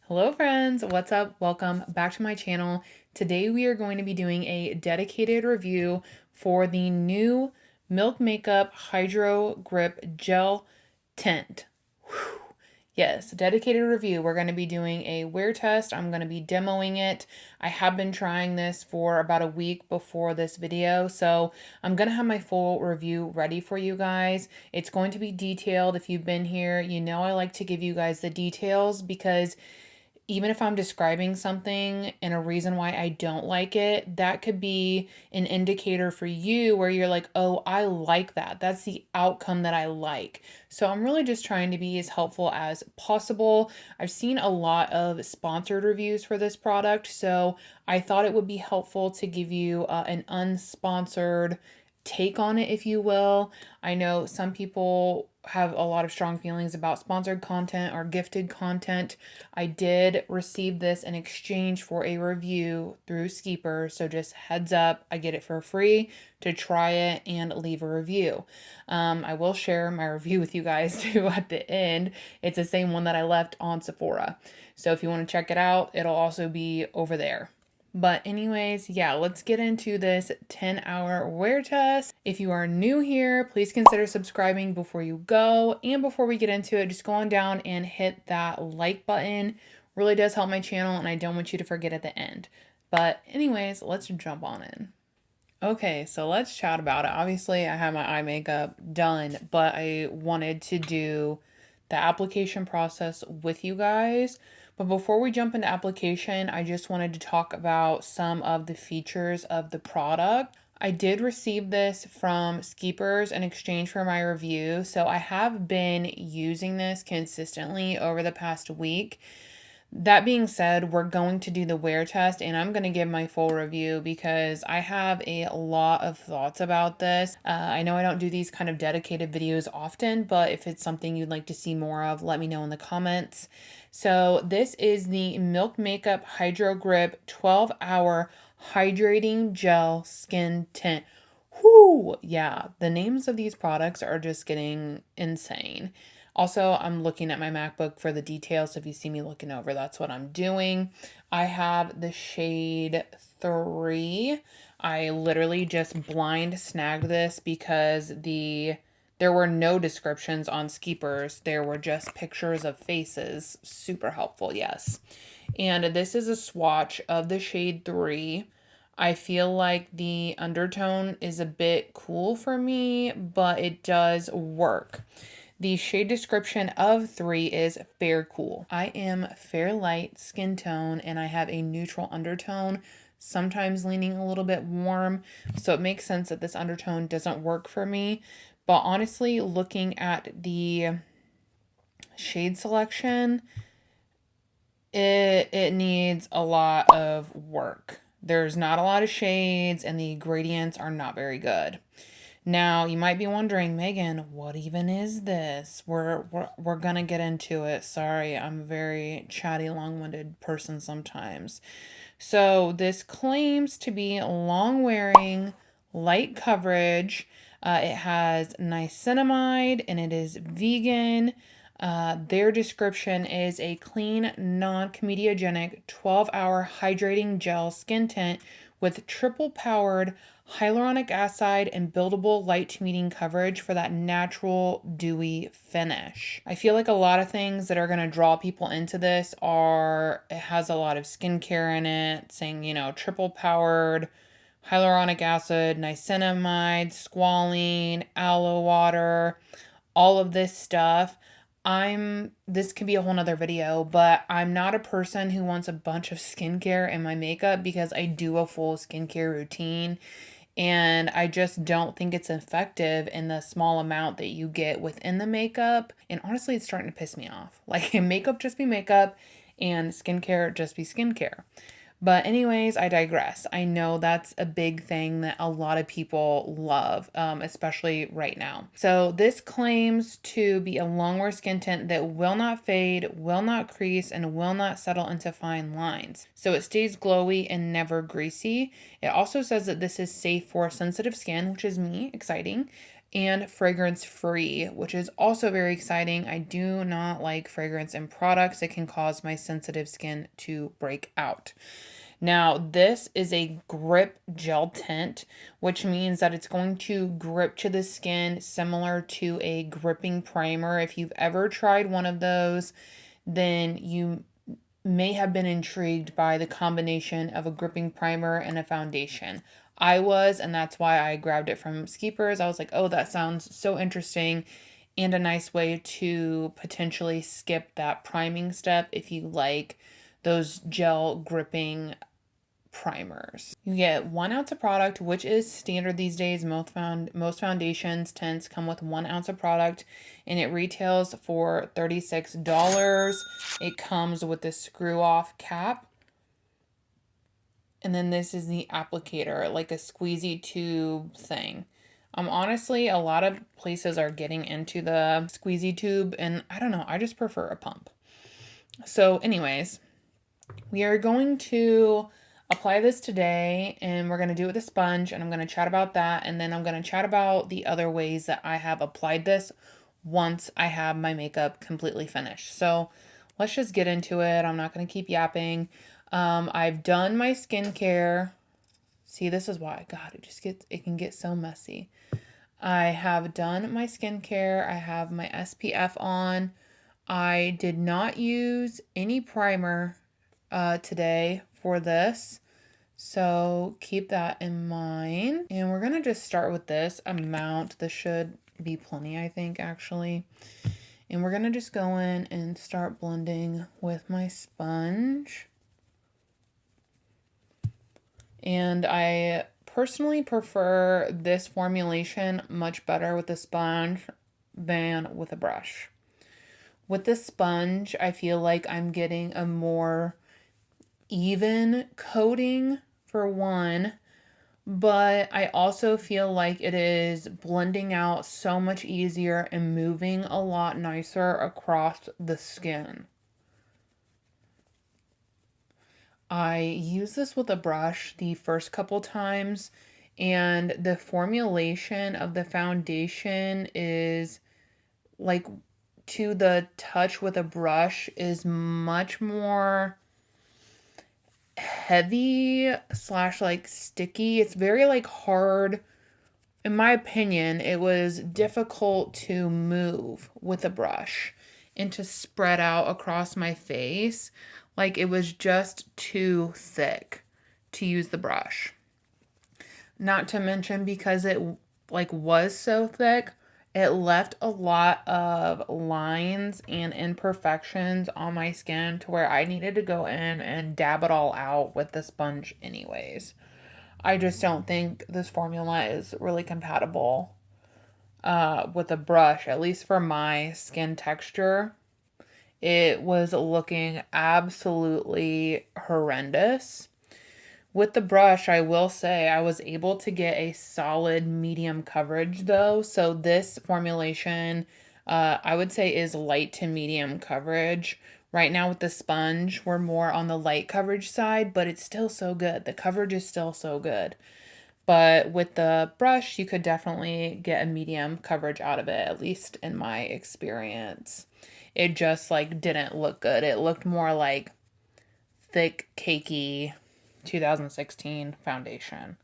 Hello friends, what's up? Welcome back to my channel. Today we are going to be doing a dedicated review for the new Milk Makeup Hydro Grip Gel Tint. Whew. Yes, dedicated review. We're going to be doing a wear test. I'm going to be demoing it. I have been trying this for about a week before this video, so I'm going to have my full review ready for you guys. It's going to be detailed. If you've been here, you know I like to give you guys the details because even if I'm describing something and a reason why I don't like it, that could be an indicator for you where you're like, oh, I like that. That's the outcome that I like. So I'm really just trying to be as helpful as possible. I've seen a lot of sponsored reviews for this product, so I thought it would be helpful to give you an unsponsored take on it, if you will. I know some people have a lot of strong feelings about sponsored content or gifted content. I did receive this in exchange for a review through Skeeper, so just heads up, I get it for free to try it and leave a review. I will share my review with you guys too at the end. It's the same one that I left on Sephora. So if you want to check it out, it'll also be over there. But anyways, yeah, let's get into this 10-hour wear test. If you are new here, please consider subscribing before you go. And before we get into it, just go on down and hit that like button. Really does help my channel, and I don't want you to forget at the end. But anyways, let's jump on in. Okay, so let's chat about it. Obviously, I have my eye makeup done, but I wanted to do the application process with you guys. But before we jump into application, I just wanted to talk about some of the features of the product. I did receive this from Skeepers in exchange for my review, so I have been using this consistently over the past week. That being said, we're going to do the wear test and I'm going to give my full review because I have a lot of thoughts about this. I know I don't do these kind of dedicated videos often, but if it's something you'd like to see more of, let me know in the comments. So this is the Milk Makeup Hydro Grip 12-Hour Hydrating Gel Skin Tint. Whoo! Yeah, the names of these products are just getting insane. Also, I'm looking at my MacBook for the details. So if you see me looking over, that's what I'm doing. I have the shade 3. I literally just blind snagged this because there were no descriptions on Skeepers. There were just pictures of faces. Super helpful, yes. And this is a swatch of the shade 3. I feel like the undertone is a bit cool for me, but it does work. The shade description of 3 is fair cool. I am fair light skin tone and I have a neutral undertone, sometimes leaning a little bit warm. So it makes sense that this undertone doesn't work for me. But honestly, looking at the shade selection, it needs a lot of work. There's not a lot of shades and the gradients are not very good. Now, you might be wondering, Megan, what even is this? We're gonna get into it. Sorry, I'm a very chatty, long-winded person sometimes. So this claims to be long-wearing, light coverage. It has niacinamide and it is vegan. Their description is a clean, non-comedogenic 12-hour hydrating gel skin tint with triple powered hyaluronic acid and buildable light meeting coverage for that natural dewy finish. I feel like a lot of things that are going to draw people into this are it has a lot of skincare in it, saying, triple powered hyaluronic acid, niacinamide, squalene, aloe water, all of this stuff. This could be a whole nother video, but I'm not a person who wants a bunch of skincare in my makeup because I do a full skincare routine and I just don't think it's effective in the small amount that you get within the makeup. And honestly, it's starting to piss me off. Like, makeup just be makeup and skincare just be skincare. But anyways, I digress. I know that's a big thing that a lot of people love, especially right now. So this claims to be a long-wear skin tint that will not fade, will not crease, and will not settle into fine lines. So it stays glowy and never greasy. It also says that this is safe for sensitive skin, which is me, exciting. and fragrance free, which is also very exciting. I do not like fragrance in products. It can cause my sensitive skin to break out. Now, this is a grip gel tint, which means that it's going to grip to the skin similar to a gripping primer. If you've ever tried one of those, then you may have been intrigued by the combination of a gripping primer and a foundation. I was, and that's why I grabbed it from Skeepers. I was like, oh, that sounds so interesting and a nice way to potentially skip that priming step if you like those gel gripping primers. You get 1 ounce of product, which is standard these days. Most foundations, tints come with 1 ounce of product, and it retails for $36. It comes with the screw off cap. And then this is the applicator, like a squeezy tube thing. Honestly, a lot of places are getting into the squeezy tube, and I don't know, I just prefer a pump. So anyways, we are going to apply this today, and we're going to do it with a sponge, and I'm going to chat about that, and then I'm going to chat about the other ways that I have applied this once I have my makeup completely finished. So let's just get into it. I'm not going to keep yapping. I've done my skincare. See, this is why, God, it can get so messy. I have done my skincare. I have my SPF on. I did not use any primer today for this, so keep that in mind. And we're gonna just start with this amount. This should be plenty, I think, actually. And we're gonna just go in and start blending with my sponge. And I personally prefer this formulation much better with a sponge than with a brush. With the sponge, I feel like I'm getting a more even coating for one, but I also feel like it is blending out so much easier and moving a lot nicer across the skin. I use this with a brush the first couple times, and the formulation of the foundation is like, to the touch with a brush is much more heavy slash like sticky. It's very like hard. In my opinion, it was difficult to move with a brush and to spread out across my face. Like, it was just too thick to use the brush. Not to mention, because it like was so thick, it left a lot of lines and imperfections on my skin to where I needed to go in and dab it all out with the sponge anyways. I just don't think this formula is really compatible with a brush, at least for my skin texture. It was looking absolutely horrendous. With the brush, I will say I was able to get a solid medium coverage though. So this formulation, I would say, is light to medium coverage. Right now with the sponge, we're more on the light coverage side, but it's still so good. The coverage is still so good. But with the brush, you could definitely get a medium coverage out of it, at least in my experience. It just like didn't look good. It looked more like thick, cakey 2016 foundation.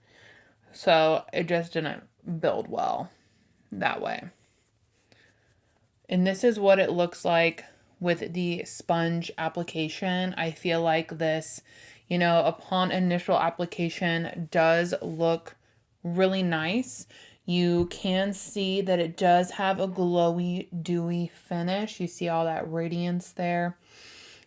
So it just didn't build well that way. And this is what it looks like with the sponge application. I feel like this, upon initial application, does look really nice. You can see that it does have a glowy, dewy finish. You see all that radiance there.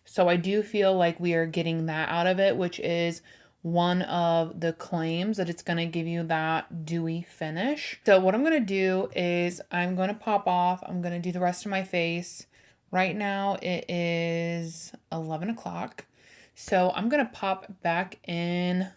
So I do feel like we are getting that out of it, which is one of the claims, that it's going to give you that dewy finish. So what I'm going to do is I'm going to pop off. I'm going to do the rest of my face. Right now it is 11 o'clock. So I'm going to pop back in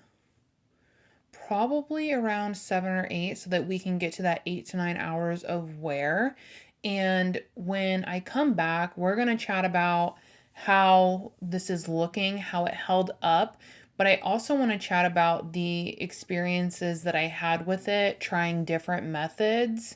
probably around 7 or 8 so that we can get to that 8 to 9 hours of wear. And when I come back, we're going to chat about how this is looking, how it held up. But I also want to chat about the experiences that I had with it, trying different methods.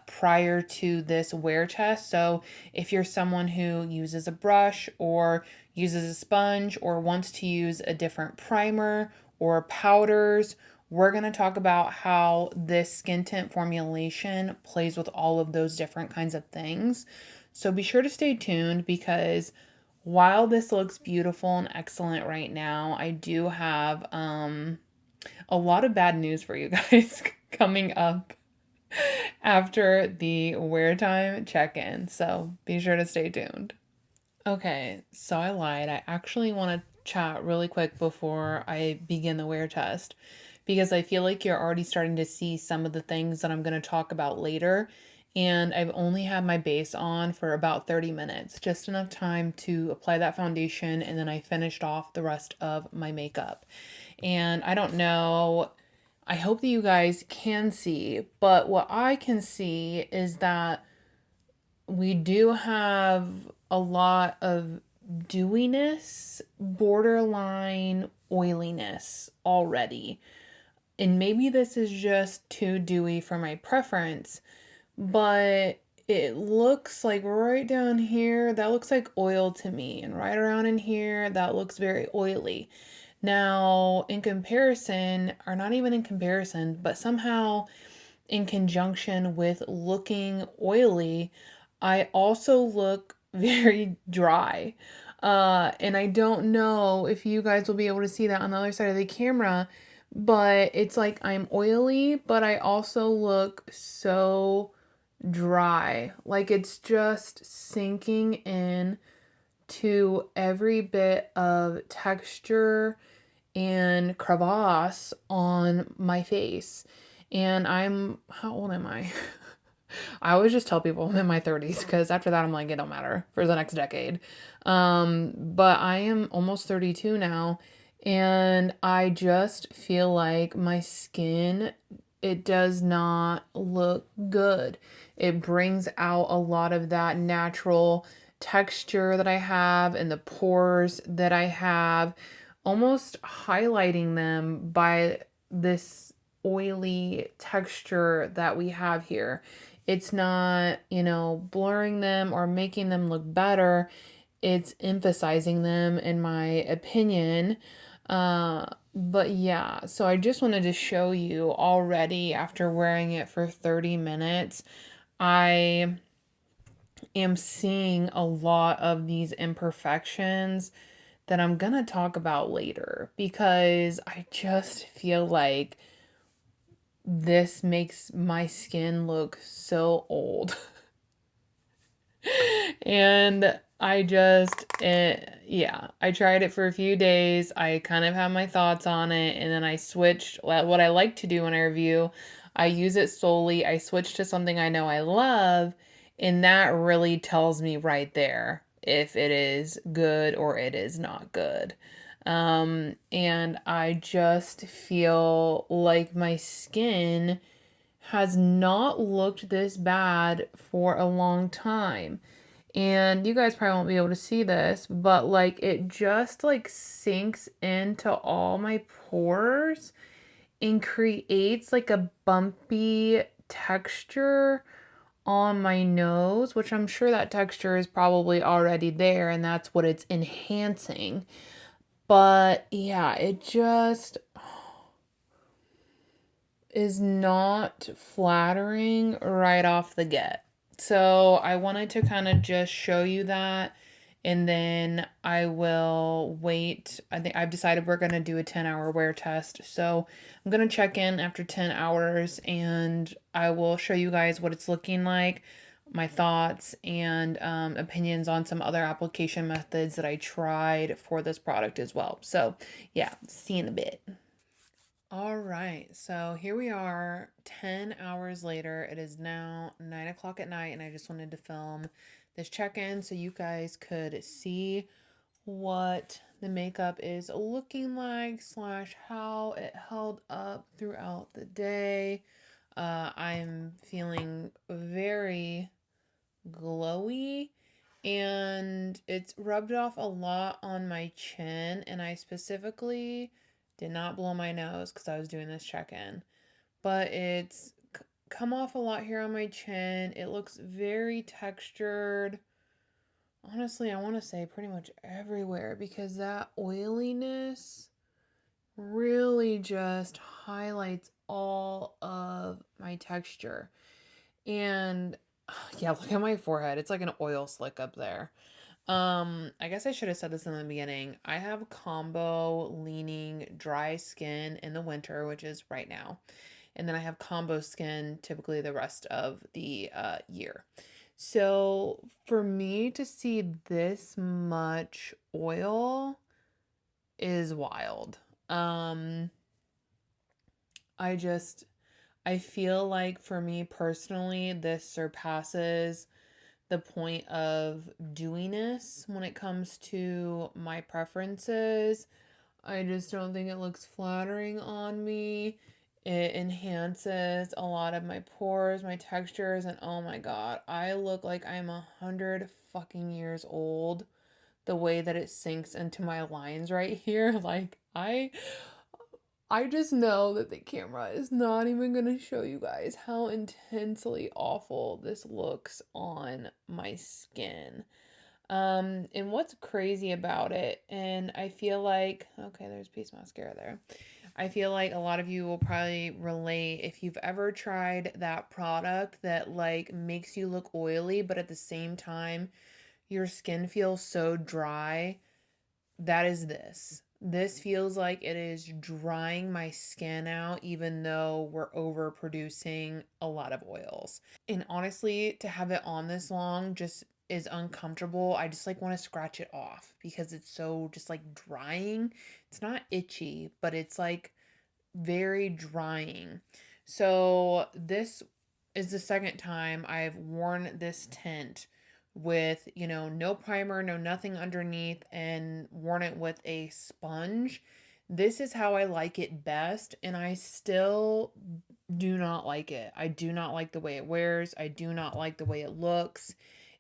prior to this wear test. So if you're someone who uses a brush or uses a sponge or wants to use a different primer or powders, we're going to talk about how this skin tint formulation plays with all of those different kinds of things. So be sure to stay tuned, because while this looks beautiful and excellent right now, I do have a lot of bad news for you guys coming up after the wear time check-in. So be sure to stay tuned. Okay, so I lied. I actually want to chat really quick before I begin the wear test, because I feel like you're already starting to see some of the things that I'm going to talk about later. And I've only had my base on for about 30 minutes, just enough time to apply that foundation, and then I finished off the rest of my makeup. And I don't know, I hope that you guys can see, but what I can see is that we do have a lot of dewiness, borderline oiliness already. And maybe this is just too dewy for my preference, but it looks like right down here, that looks like oil to me. And right around in here, that looks very oily. Now, in comparison, or not even in comparison, but somehow in conjunction with looking oily, I also look very dry. And I don't know if you guys will be able to see that on the other side of the camera, but it's like I'm oily, but I also look so dry. Like it's just sinking in to every bit of texture and crevasse on my face. And how old am I? I always just tell people I'm in my 30s, because after that I'm like, it don't matter for the next decade. But I am almost 32 now, and I just feel like my skin, it does not look good. It brings out a lot of that natural texture that I have and the pores that I have, almost highlighting them by this oily texture that we have here. It's not, blurring them or making them look better. It's emphasizing them, in my opinion. But yeah, so I just wanted to show you already after wearing it for 30 minutes, I am seeing a lot of these imperfections that I'm gonna talk about later, because I just feel like this makes my skin look so old. And yeah, I tried it for a few days. I kind of have my thoughts on it, and then I switched. What I like to do when I review, I use it solely. I switch to something I know I love, and that really tells me right there if it is good or it is not good. And I just feel like my skin has not looked this bad for a long time. And you guys probably won't be able to see this, but like it just like sinks into all my pores and creates like a bumpy texture on my nose, which I'm sure that texture is probably already there and that's what it's enhancing. But yeah, it just is not flattering right off the get. So I wanted to kind of just show you that, and then I will wait. I think I've decided we're going to do a 10-hour wear test. So I'm going to check in after 10 hours and I will show you guys what it's looking like, my thoughts, and opinions on some other application methods that I tried for this product as well. So yeah, see you in a bit. All right, so here we are 10 hours later. It is now 9 o'clock at night, and I just wanted to film this check-in so you guys could see what the makeup is looking like, slash how it held up throughout the day. I'm feeling very glowy, and it's rubbed off a lot on my chin, and I specifically did not blow my nose because I was doing this check-in, but it's come off a lot here on my chin. It looks very textured. Honestly, I want to say pretty much everywhere because that oiliness really just highlights all of my texture. And yeah, look at my forehead. It's like an oil slick up there. I guess I should have said this in the beginning. I have combo leaning dry skin in the winter, which is right now. And then I have combo skin typically the rest of the year. So for me to see this much oil is wild. Um, I just, I feel like for me personally, this surpasses the point of dewiness when it comes to my preferences. I just don't think it looks flattering on me. It enhances a lot of my pores, my textures, and oh my god, I look like I'm 100 fucking years old. The way that it sinks into my lines right here, like I just know that the camera is not even going to show you guys how intensely awful this looks on my skin. And what's crazy about it, and I feel like, okay, there's piece mascara there. I feel like a lot of you will probably relate if you've ever tried that product that like makes you look oily, but at the same time, your skin feels so dry. That is this. This feels like it is drying my skin out, even though we're overproducing a lot of oils. And honestly, to have it on this long just is uncomfortable. I just like want to scratch it off because it's so just like drying. It's not itchy, but it's like very drying. So this is the second time I've worn this tint with, no primer, no nothing underneath, and worn it with a sponge. This is how I like it best, and I still do not like it. I do not like the way it wears. I do not like the way it looks.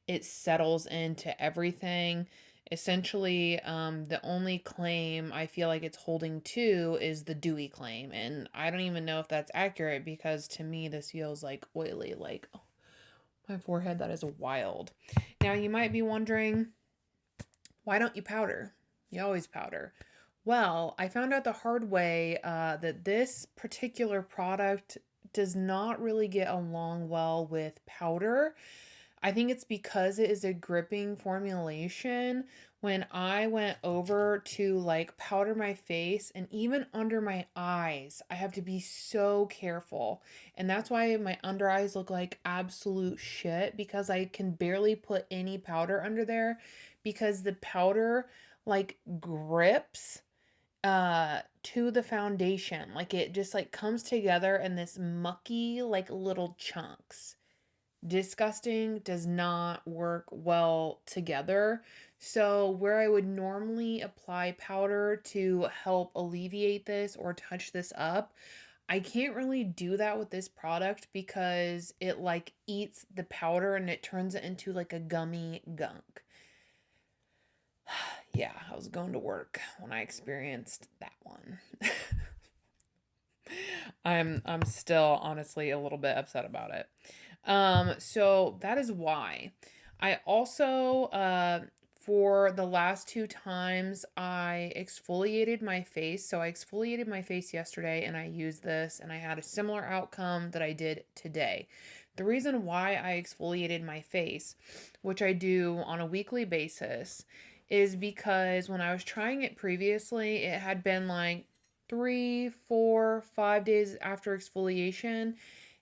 It settles into everything. Essentially, the only claim I feel like it's holding to is the dewy claim. And I don't even know if that's accurate because to me, this feels like oily, like oh, my forehead. That is wild. Now, you might be wondering, why don't you powder? You always powder. Well, I found out the hard way that this particular product does not really get along well with powder. I think it's because it is a gripping formulation. When I went over to like powder my face and even under my eyes, I have to be so careful. And that's why my under eyes look like absolute shit because I can barely put any powder under there because the powder like grips to the foundation. Like it just like comes together in this mucky like little chunks. Disgusting, does not work well together. So where I would normally apply powder to help alleviate this or touch this up, I can't really do that with this product because it like eats the powder and it turns it into like a gummy gunk. Yeah, I was going to work when I experienced that one. I'm still honestly a little bit upset about it. So that is why. I also for the last two times I exfoliated my face. So I exfoliated my face yesterday and I used this and I had a similar outcome that I did today. The reason why I exfoliated my face, which I do on a weekly basis, is because when I was trying it previously, it had been like 3, 4, 5 days after exfoliation.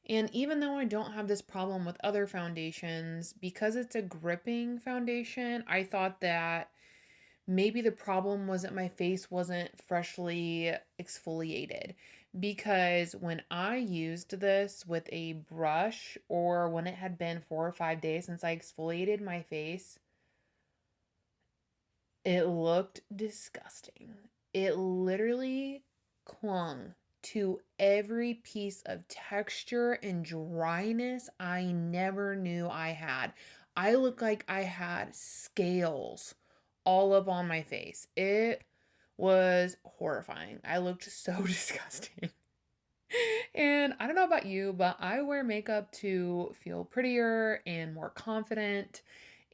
And even though I don't have this problem with other foundations, because it's a gripping foundation, I thought that maybe the problem was that my face wasn't freshly exfoliated. Because when I used this with a brush or when it had been 4 or 5 days since I exfoliated my face, it looked disgusting. It literally clung to every piece of texture and dryness I never knew I had. I looked like I had scales all up on my face. It was horrifying. I looked so disgusting. And I don't know about you, but I wear makeup to feel prettier and more confident.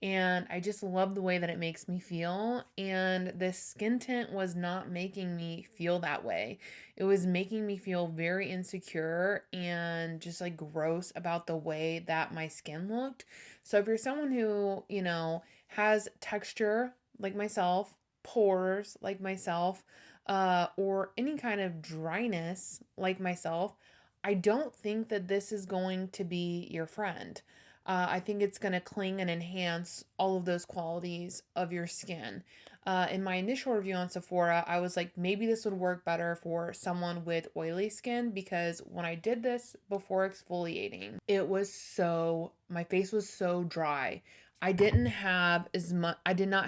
And I just love the way that it makes me feel. And this skin tint was not making me feel that way. It was making me feel very insecure and just like gross about the way that my skin looked. So if you're someone who, has texture like myself, pores like myself, or any kind of dryness like myself, I don't think that this is going to be your friend. I think it's going to cling and enhance all of those qualities of your skin. In my initial review on Sephora, I was like, maybe this would work better for someone with oily skin because when I did this before exfoliating, my face was so dry. I did not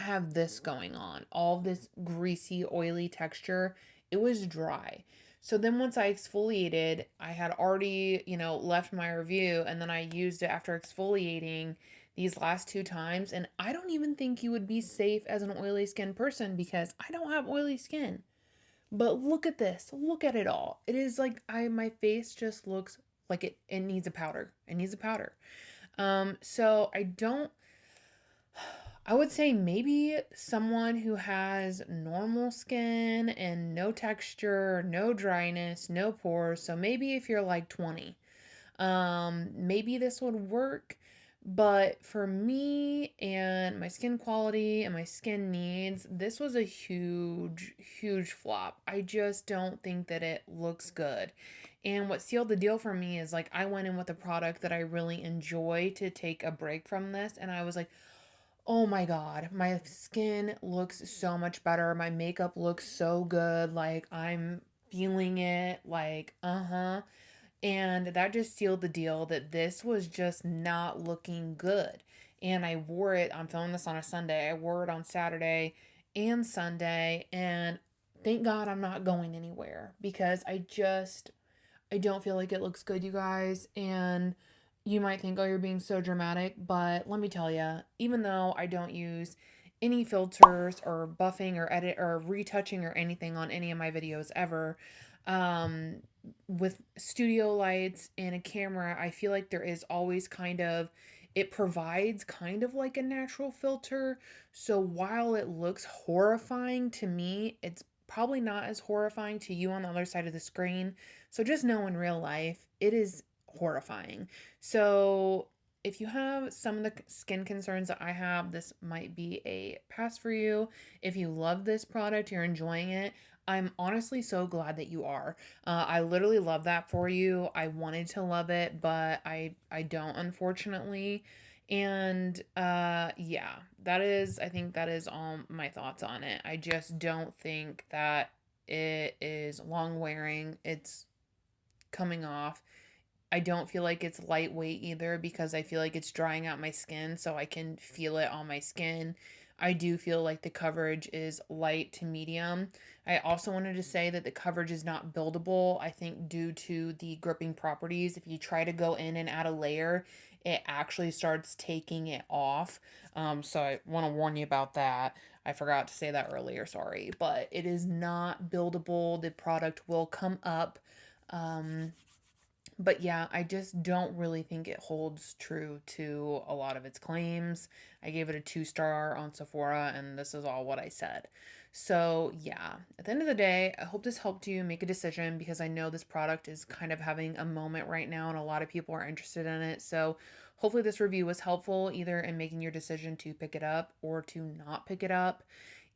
have this going on, all this greasy, oily texture. It was dry. So then once I exfoliated, I had already, left my review and then I used it after exfoliating these last two times. And I don't even think you would be safe as an oily skin person because I don't have oily skin. But look at this. Look at it all. It is like my face just looks like it needs a powder. It needs a powder. So I would say maybe someone who has normal skin and no texture, no dryness, no pores. So maybe if you're like 20, maybe this would work. But for me and my skin quality and my skin needs, this was a huge, huge flop. I just don't think that it looks good. And what sealed the deal for me is like I went in with a product that I really enjoy to take a break from this. And I was like, oh my God, my skin looks so much better. My makeup looks so good. Like I'm feeling it. Like, uh-huh. And that just sealed the deal that this was just not looking good. And I wore it, I'm filming this on a Sunday. I wore it on Saturday and Sunday. And thank God I'm not going anywhere because I don't feel like it looks good, you guys. And you might think, oh, you're being so dramatic. But let me tell you, even though I don't use any filters or buffing or edit or retouching or anything on any of my videos ever, um, with studio lights and a camera, I feel like there is always it provides kind of like a natural filter. So while it looks horrifying to me, it's probably not as horrifying to you on the other side of the screen. So just know in real life, it is horrifying. So if you have some of the skin concerns that I have, this might be a pass for you. If you love this product, you're enjoying it, I'm honestly so glad that you are. I literally love that for you. I wanted to love it, but I don't, unfortunately. And yeah, I think that is all my thoughts on it. I just don't think that it is long wearing. It's coming off. I don't feel like it's lightweight either because I feel like it's drying out my skin so I can feel it on my skin. I do feel like the coverage is light to medium. I also wanted to say that the coverage is not buildable, I think, due to the gripping properties. If you try to go in and add a layer, it actually starts taking it off. So I want to warn you about that. I forgot to say that earlier, sorry. But it is not buildable. The product will come up. Um, but yeah, I just don't really think it holds true to a lot of its claims. I gave it a 2 star on Sephora, and this is all what I said. So yeah, at the end of the day, I hope this helped you make a decision because I know this product is kind of having a moment right now, and a lot of people are interested in it. So hopefully, this review was helpful either in making your decision to pick it up or to not pick it up.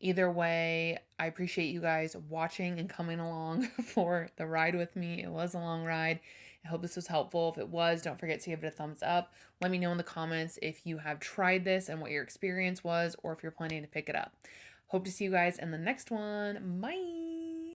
Either way, I appreciate you guys watching and coming along for the ride with me. It was a long ride. I hope this was helpful. If it was, don't forget to give it a thumbs up. Let me know in the comments if you have tried this and what your experience was, or if you're planning to pick it up. Hope to see you guys in the next one. Bye.